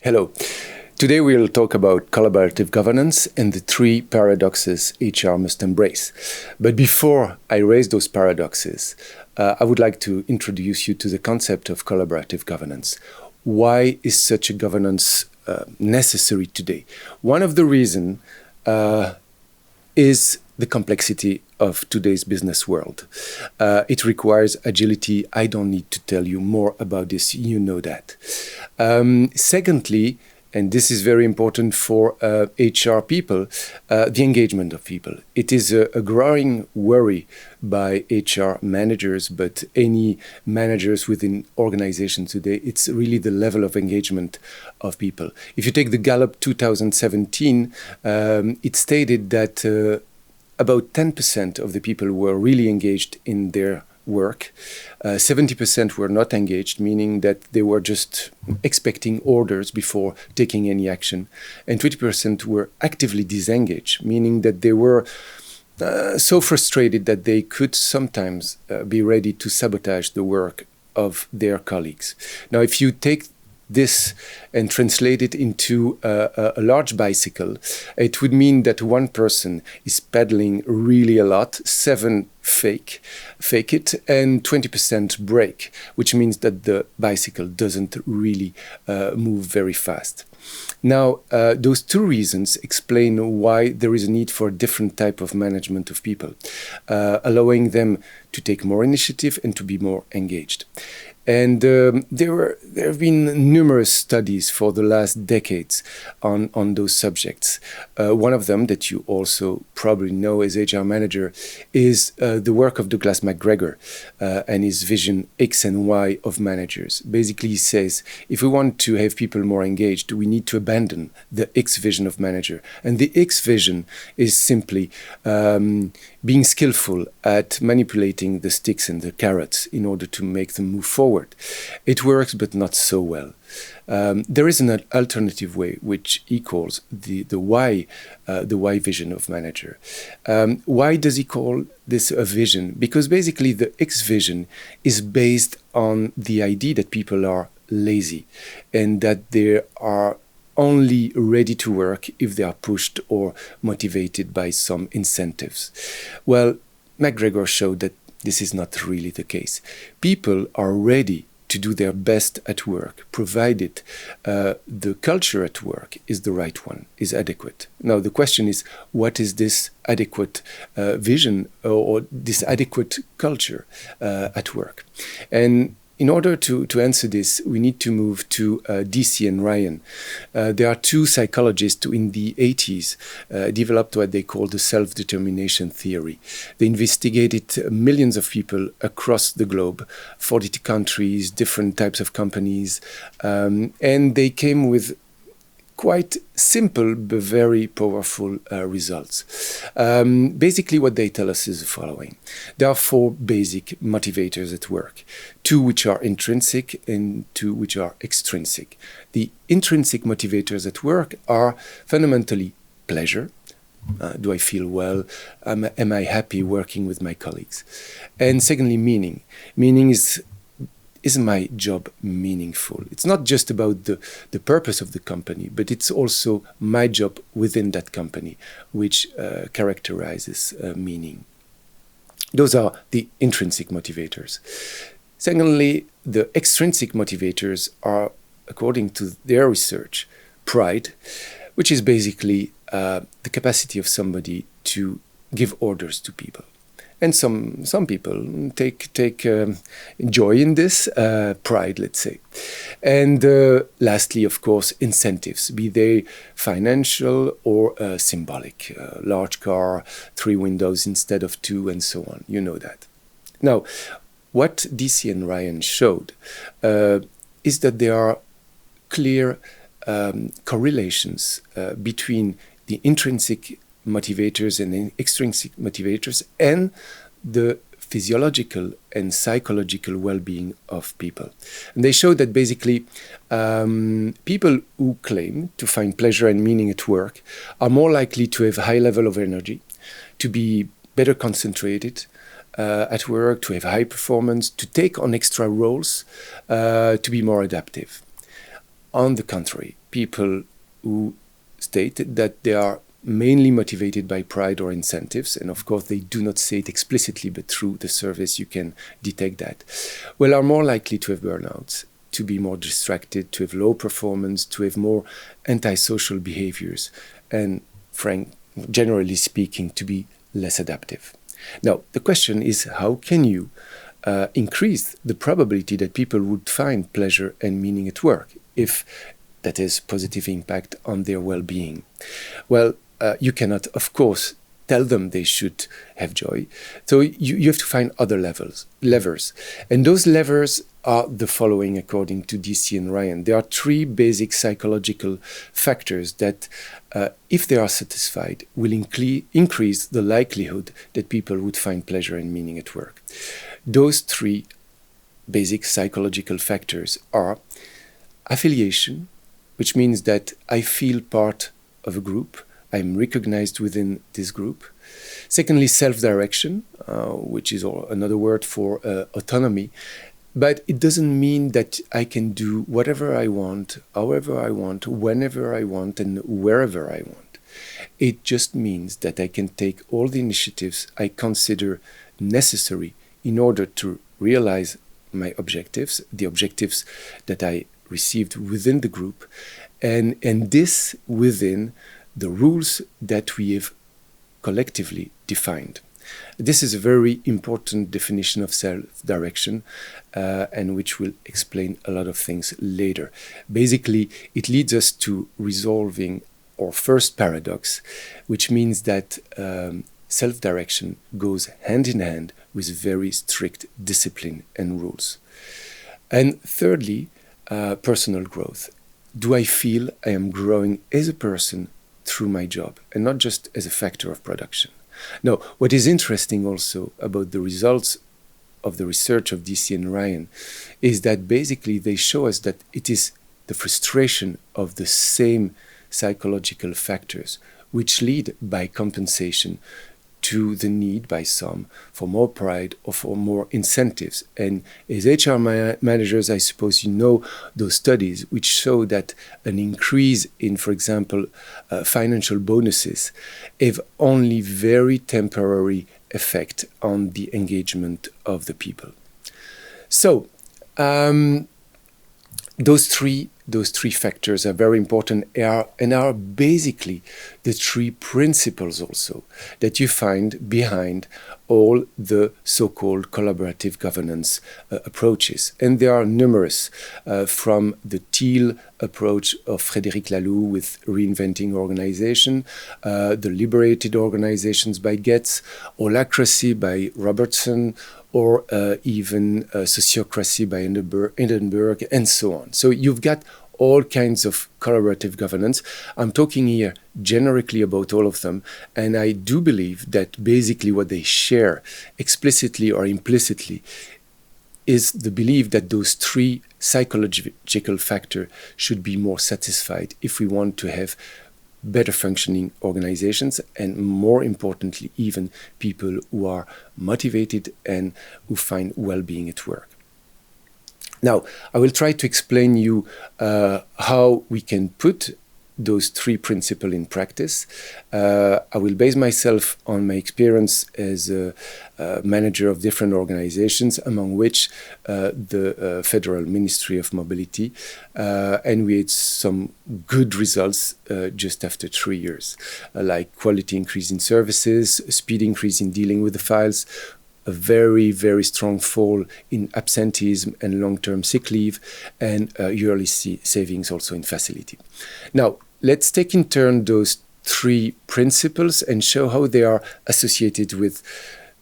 Hello. Today we'll talk about collaborative governance and the three paradoxes HR must embrace. But before I raise those paradoxes, I would like to introduce you to the concept of collaborative governance. Why is such a governance necessary today? One of the reasons is the complexity of today's business world. It requires agility. I don't need to tell you more about this. You know that. Secondly, and this is very important for HR people, the engagement of people. It is a growing worry by HR managers, but any managers within organizations today, it's really the level of engagement of people. If you take the Gallup 2017, it stated that about 10% of the people were really engaged in their work. 70% were not engaged, meaning that they were just expecting orders before taking any action. And 20% were actively disengaged, meaning that they were so frustrated that they could sometimes be ready to sabotage the work of their colleagues. Now, if you take this and translate it into a large bicycle, it would mean that one person is pedaling really a lot, 7 fake it, and 20% brake, which means that the bicycle doesn't really move very fast. Now, those two reasons explain why there is a need for a different type of management of people, allowing them to take more initiative and to be more engaged. And there have been numerous studies for the last decades on those subjects. One of them that you also probably know as HR manager is the work of Douglas MacGregor and his vision X and Y of managers. Basically, he says, if we want to have people more engaged, we need to abandon the X vision of manager. And the X vision is simply being skillful at manipulating the sticks and the carrots in order to make them move forward. It works, but not so well. There is an alternative way which equals the Y vision of manager. Why does he call this a vision? Because basically the X vision is based on the idea that people are lazy and that they are only ready to work if they are pushed or motivated by some incentives. Well, MacGregor showed that this is not really the case. People are ready to do their best at work, provided the culture at work is the right one, is adequate. Now, the question is, what is this adequate vision or this adequate culture at work? And in order to answer this, we need to move to DC and Ryan. There are two psychologists who in the 80s developed what they call the self-determination theory. They investigated millions of people across the globe, 42 countries, different types of companies, and they came with quite simple but very powerful results. Basically, what they tell us is the following. There are 4 basic motivators at work, 2 which are intrinsic and 2 which are extrinsic. The intrinsic motivators at work are fundamentally pleasure. Do I feel well? Am I happy working with my colleagues? And secondly, meaning. Meaning is my job meaningful? It's not just about the purpose of the company, but it's also my job within that company, which characterizes meaning. Those are the intrinsic motivators. Secondly, the extrinsic motivators are, according to their research, pride, which is basically the capacity of somebody to give orders to people. And some people take joy in this, pride, let's say. And lastly, of course, incentives, be they financial or symbolic. Large car, 3 windows instead of 2, and so on. You know that. Now, what DC and Ryan showed is that there are clear correlations between the intrinsic motivators and the extrinsic motivators and the physiological and psychological well-being of people. And they show that basically people who claim to find pleasure and meaning at work are more likely to have a high level of energy, to be better concentrated at work, to have high performance, to take on extra roles, to be more adaptive. On the contrary, people who state that they are mainly motivated by pride or incentives, and of course they do not say it explicitly, but through the surveys you can detect that, well, are more likely to have burnouts, to be more distracted, to have low performance, to have more antisocial behaviors, and generally speaking, to be less adaptive. Now, the question is, how can you increase the probability that people would find pleasure and meaning at work, if that has positive impact on their well-being? Well, you cannot, of course, tell them they should have joy. So you have to find other levers. And those levers are the following, according to DC and Ryan. There are three basic psychological factors that, if they are satisfied, will increase the likelihood that people would find pleasure and meaning at work. Those three basic psychological factors are affiliation, which means that I feel part of a group, I'm recognized within this group. Secondly, self-direction, which is another word for autonomy. But it doesn't mean that I can do whatever I want, however I want, whenever I want, and wherever I want. It just means that I can take all the initiatives I consider necessary in order to realize my objectives, the objectives that I received within the group, and this within the rules that we have collectively defined. This is a very important definition of self-direction, and which will explain a lot of things later. Basically, it leads us to resolving our first paradox, which means that self-direction goes hand in hand with very strict discipline and rules. And thirdly, personal growth. Do I feel I am growing as a person through my job, and not just as a factor of production? Now, what is interesting also about the results of the research of DC and Ryan is that basically they show us that it is the frustration of the same psychological factors which lead by compensation to the need by some for more pride or for more incentives. And as HR managers, I suppose you know those studies which show that an increase in, for example, financial bonuses have only very temporary effect on the engagement of the people. So those three factors are very important and are basically the three principles also that you find behind all the so-called collaborative governance approaches. And there are numerous, from the Teal approach of Frédéric Laloux with reinventing organization, the liberated organizations by Getz, holacracy by Robertson, or even sociocracy by Hindenburg, and so on. So you've got all kinds of collaborative governance. I'm talking here generically about all of them, and I do believe that basically what they share, explicitly or implicitly, is the belief that those three psychological factors should be more satisfied if we want to have better functioning organizations, and more importantly, even people who are motivated and who find well-being at work. Now, I will try to explain you how we can put those three principles in practice. I will base myself on my experience as a manager of different organizations, among which the Federal Ministry of Mobility, and we had some good results just after 3 years, like quality increase in services, speed increase in dealing with the files, a very, very strong fall in absenteeism and long-term sick leave, and yearly savings also in facility. Now, let's take in turn those three principles and show how they are associated with,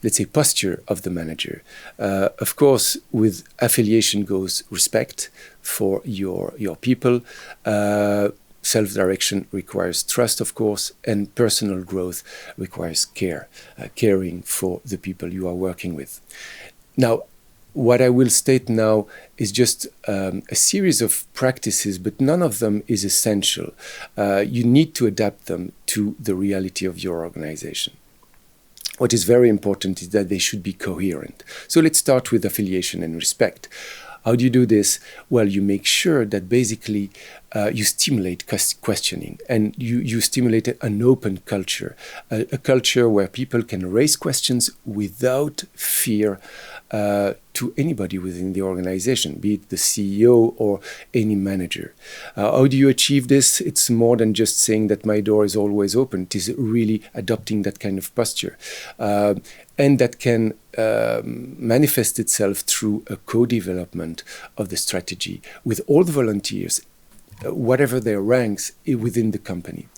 let's say, posture of the manager. Of course, with affiliation goes respect for your people. Self-direction requires trust, of course, and personal growth requires care, caring for the people you are working with. Now, what I will state now is just a series of practices, but none of them is essential. You need to adapt them to the reality of your organization. What is very important is that they should be coherent. So let's start with affiliation and respect. How do you do this? Well, you make sure that basically you stimulate questioning, and you stimulate an open culture, a culture where people can raise questions without fear to anybody within the organization, be it the CEO or any manager. How do you achieve this? It's more than just saying that my door is always open. It is really adopting that kind of posture. And that can manifest itself through a co-development of the strategy with all the volunteers, whatever their ranks within the company.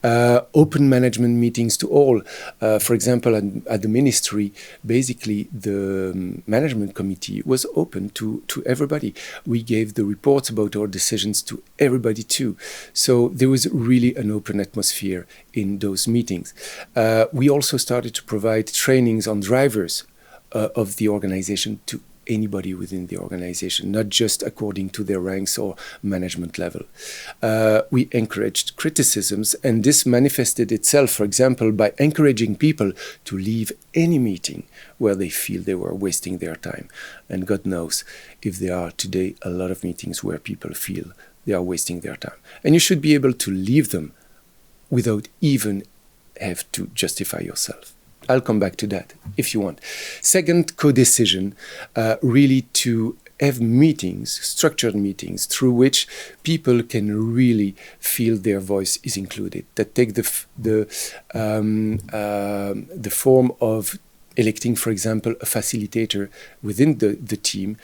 Open management meetings to all. For example, at the ministry, basically the management committee was open to everybody. We gave the reports about our decisions to everybody too. So there was really an open atmosphere in those meetings. We also started to provide trainings on drivers of the organization to anybody within the organization, not just according to their ranks or management level. We encouraged criticisms, and this manifested itself, for example, by encouraging people to leave any meeting where they feel they were wasting their time. And God knows if there are today a lot of meetings where people feel they are wasting their time. And you should be able to leave them without even have to justify yourself. I'll come back to that if you want. Second, co-decision, really to have meetings, structured meetings, through which people can really feel their voice is included. That take the form of electing, for example, a facilitator within the team,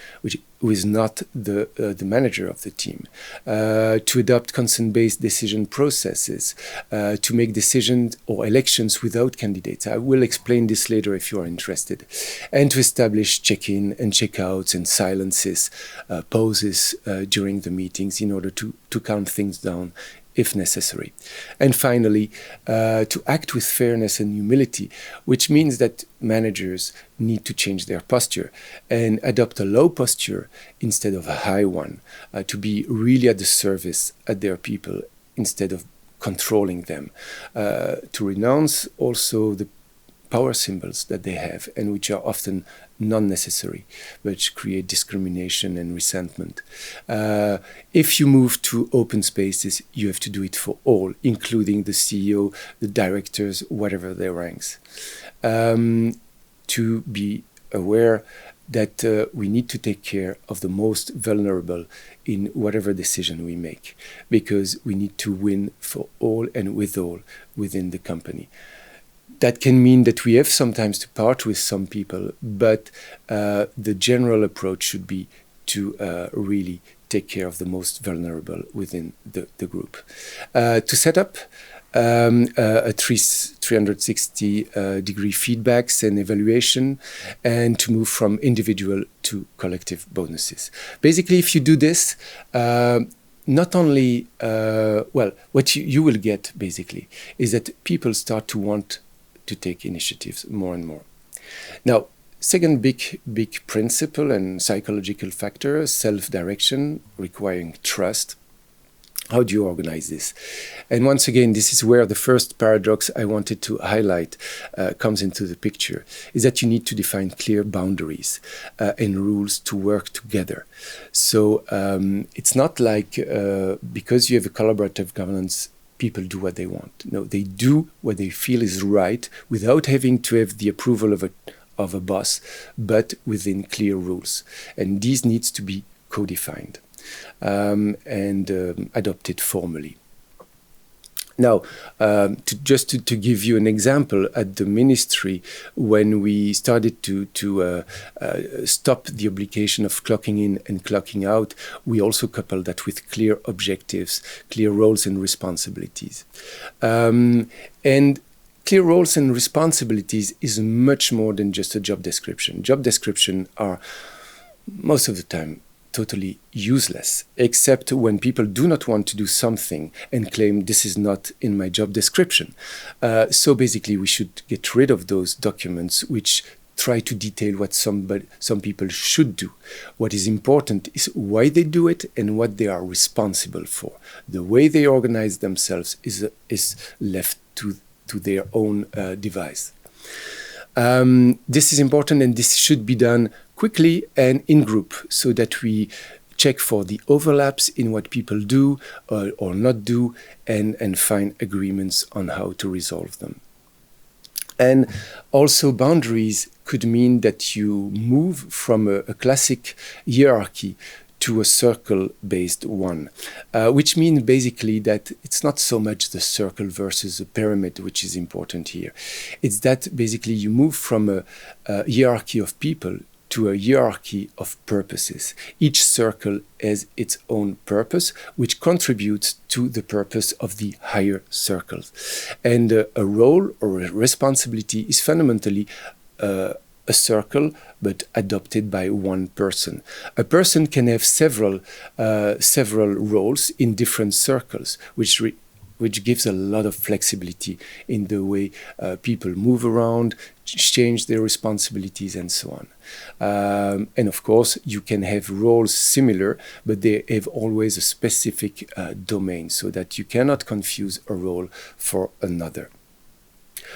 who is not the manager of the team, to adopt consent-based decision processes, to make decisions or elections without candidates. I will explain this later if you are interested. And to establish check-in and check-outs and silences, pauses during the meetings in order to calm things down if necessary. And finally, to act with fairness and humility, which means that managers need to change their posture and adopt a low posture instead of a high one, to be really at the service of their people instead of controlling them, to renounce also the power symbols that they have and which are often non-necessary, which create discrimination and resentment. If you move to open spaces, you have to do it for all, including the CEO, the directors, whatever their ranks. To be aware that we need to take care of the most vulnerable in whatever decision we make, because we need to win for all and with all within the company. That can mean that we have sometimes to part with some people, but the general approach should be to really take care of the most vulnerable within the group. To set up a 360-degree feedbacks and evaluation, and to move from individual to collective bonuses. Basically, if you do this, not only, what you will get, basically, is that people start to want to take initiatives more and more. Now, second big principle and psychological factor, self-direction, requiring trust. How do you organize this? And once again, this is where the first paradox I wanted to highlight comes into the picture, is that you need to define clear boundaries and rules to work together. So it's not like because you have a collaborative governance, people do what they want. No, they do what they feel is right without having to have the approval of a boss, but within clear rules. And these needs to be codified and adopted formally. Now, to give you an example, at the ministry, when we started to stop the obligation of clocking in and clocking out, we also coupled that with clear objectives, clear roles and responsibilities. And clear roles and responsibilities is much more than just a job description. Job descriptions are, most of the time, totally useless, except when people do not want to do something and claim this is not in my job description. So basically, we should get rid of those documents which try to detail what some people should do. What is important is why they do it and what they are responsible for. The way they organize themselves is left to their own device. This is important, and this should be done quickly and in group, so that we check for the overlaps in what people do or not do, and find agreements on how to resolve them. And also boundaries could mean that you move from a classic hierarchy to a circle-based one, which means basically that it's not so much the circle versus the pyramid which is important here. It's that basically you move from a hierarchy of people to a hierarchy of purposes. Each circle has its own purpose, which contributes to the purpose of the higher circles. And a role or a responsibility is fundamentally a circle, but adopted by one person. A person can have several roles in different circles, which gives a lot of flexibility in the way people move around, change their responsibilities, and so on. And of course, you can have roles similar, but they have always a specific domain, so that you cannot confuse a role for another.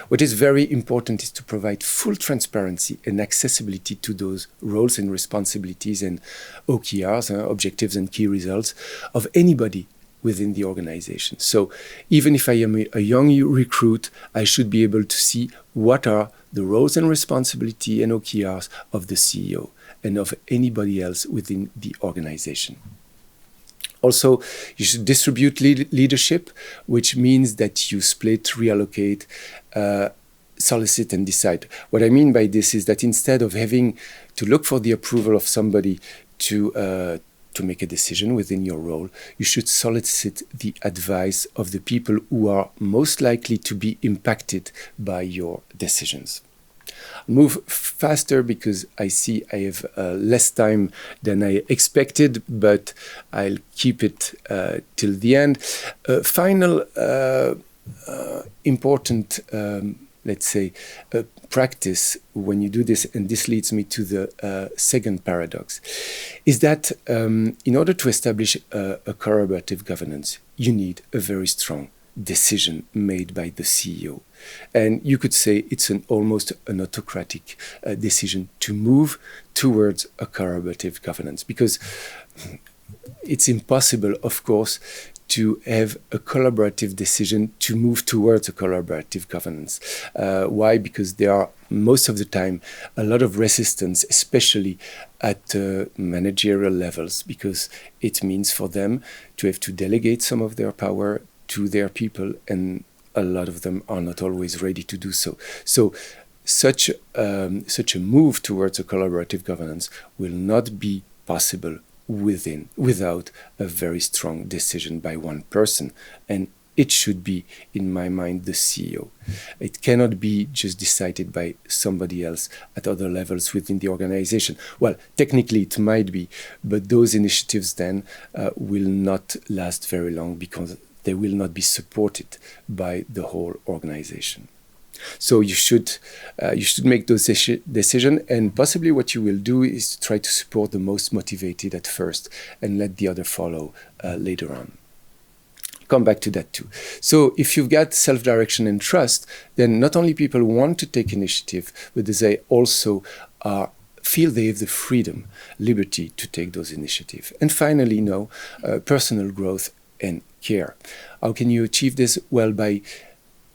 What is very important is to provide full transparency and accessibility to those roles and responsibilities and OKRs, objectives and key results, of anybody within the organization. So even if I am a young recruit, I should be able to see what are the roles and responsibility and OKRs of the CEO and of anybody else within the organization. Also, you should distribute leadership, which means that you split, reallocate, solicit, and decide. What I mean by this is that instead of having to look for the approval of somebody to make a decision within your role, you should solicit the advice of the people who are most likely to be impacted by your decisions. I'll move faster because I see I have less time than I expected, but I'll keep it till the end. Final important, let's say, practice when you do this, and this leads me to the second paradox, is that in order to establish a collaborative governance, you need a very strong decision made by the CEO. And you could say it's almost an autocratic decision to move towards a collaborative governance, because it's impossible, of course, to have a collaborative decision to move towards a collaborative governance. Why? Because there are, most of the time, a lot of resistance, especially at managerial levels, because it means for them to have to delegate some of their power to their people, and a lot of them are not always ready to do so. So such a move towards a collaborative governance will not be possible without a very strong decision by one person, and it should be, in my mind, the CEO. It cannot be just decided by somebody else at other levels within the organization. Well, technically it might be, but those initiatives then will not last very long, because they will not be supported by the whole organization. So you should make those decisions, and possibly what you will do is to try to support the most motivated at first and let the other follow later on. Come back to that too. So if you've got self-direction and trust, then not only people want to take initiative, but they also feel they have the freedom, liberty to take those initiatives. And finally, personal growth and care. How can you achieve this? Well, by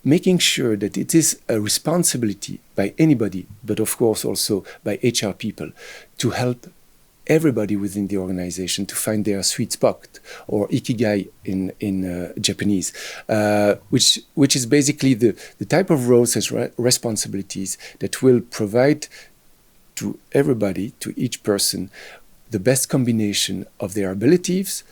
making sure that it is a responsibility by anybody, but of course also by HR people, to help everybody within the organization to find their sweet spot, or ikigai in Japanese, which is basically the type of roles as responsibilities that will provide to everybody, to each person, the best combination of their abilities,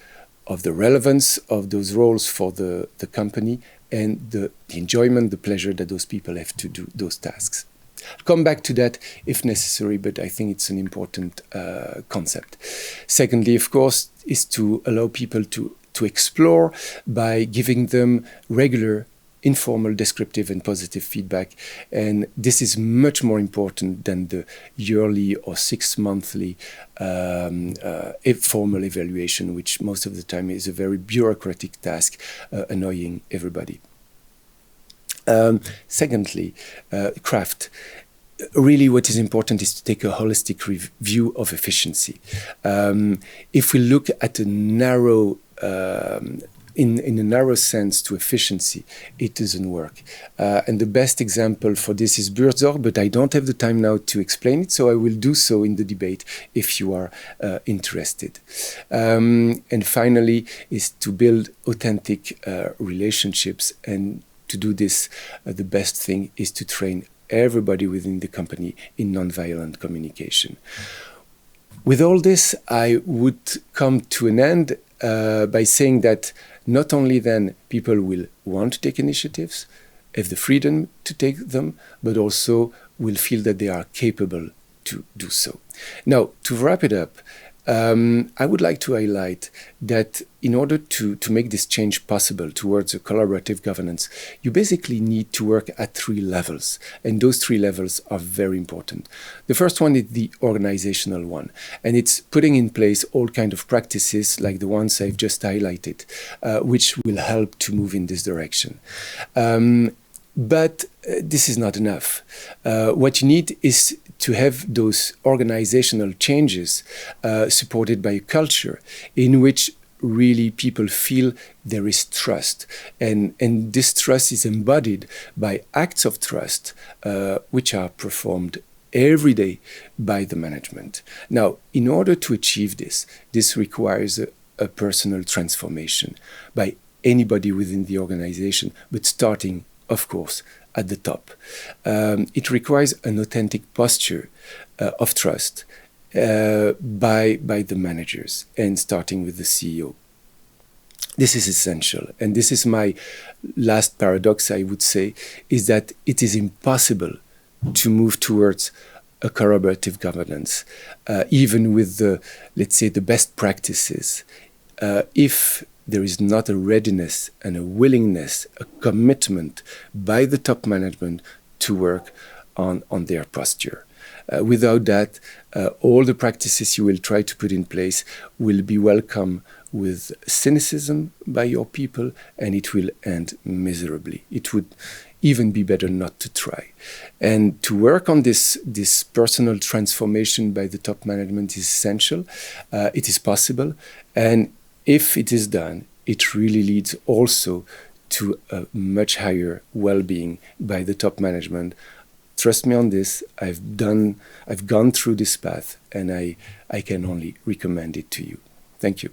of the relevance of those roles for the company, and the enjoyment, the pleasure that those people have to do those tasks. I'll come back to that if necessary, but I think it's an important concept. Secondly, of course, is to allow people to explore by giving them regular, informal, descriptive, and positive feedback. And this is much more important than the yearly or 6-monthly formal evaluation, which most of the time is a very bureaucratic task, annoying everybody. Secondly, craft. really what is important is to take a holistic view of efficiency. If we look at a narrow in a narrow sense to efficiency, it doesn't work. And the best example for this is Buurtzorg, but I don't have the time now to explain it, so I will do so in the debate if you are interested. And finally is to build authentic relationships, and to do this, the best thing is to train everybody within the company in nonviolent communication. With all this, I would come to an end by saying that not only then people will want to take initiatives, have the freedom to take them, but also will feel that they are capable to do so. Now, to wrap it up, I would like to highlight that in order to make this change possible towards a collaborative governance, you basically need to work at 3 levels. And those 3 levels are very important. The first one is the organizational one. And it's putting in place all kinds of practices like the ones I've just highlighted, which will help to move in this direction. But this is not enough. What you need is to have those organizational changes supported by a culture in which really people feel there is trust. And this trust is embodied by acts of trust, which are performed every day by the management. Now, in order to achieve this, this requires a personal transformation by anybody within the organization, but starting, of course, at the top. It requires an authentic posture of trust by the managers, and starting with the CEO. This is essential. And this is my last paradox, I would say, is that it is impossible to move towards a collaborative governance, even with the, let's say, the best practices, if there is not a readiness and a willingness, a commitment by the top management to work on their posture. Without that, all the practices you will try to put in place will be welcome with cynicism by your people, and it will end miserably. It would even be better not to try. And to work on this personal transformation by the top management is essential. It is possible. And if it is done, it really leads also to a much higher well-being by the top management. Trust me on this. I've gone through this path, and I can only recommend it to you. Thank you.